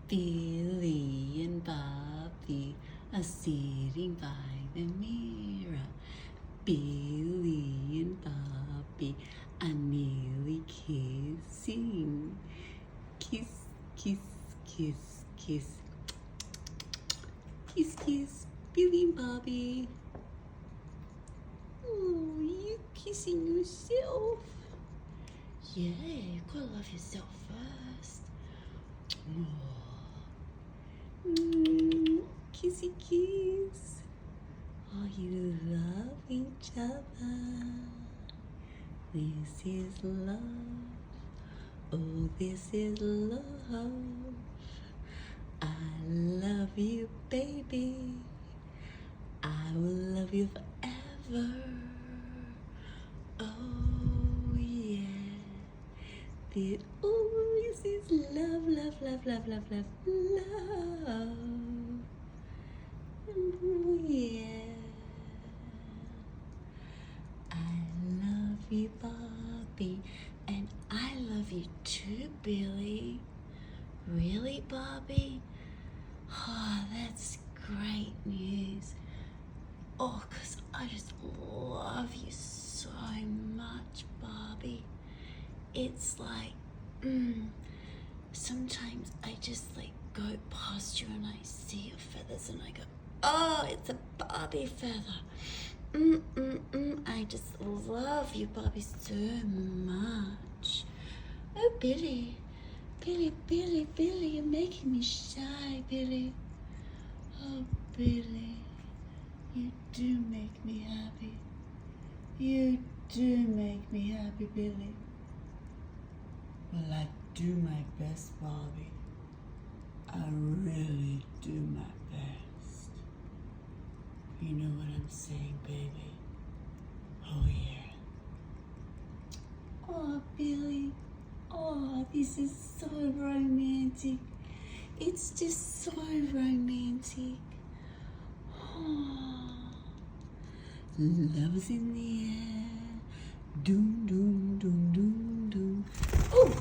Billy and Bobby are sitting by the mirror. Billy and Bobby are nearly kissing. Kiss, kiss, kiss, kiss. Kiss, kiss, Billy and Bobby. Oh, you kissing yourself? Yeah, you gotta love yourself first. Kissy kiss. Oh, you love each other. This is love. Oh, this is love. I love you, baby. I will love you forever. Oh, yeah. This is love, love, love, love, love, love, love. Oh, yeah. I love you, Bobby, and I love you too, Billy. Really, Bobby? Oh, that's great news. Oh, 'cause I just love you so much, Bobby. It's like, sometimes I just like go past you and I see your feathers and I go, oh, it's a Bobby feather. I just love you, Bobby, so much. Oh, Billy, Billy, Billy, Billy, you're making me shy, Billy. Oh, Billy, you do make me happy. You do make me happy, Billy. Well, I do my best, Bobby. I really do my best. You know what I'm saying, baby? Oh, yeah. Oh, Billy. Oh, this is so romantic. It's just so romantic. Oh. Love's in the air. Doom, doom, doom, doom, doom. Oh!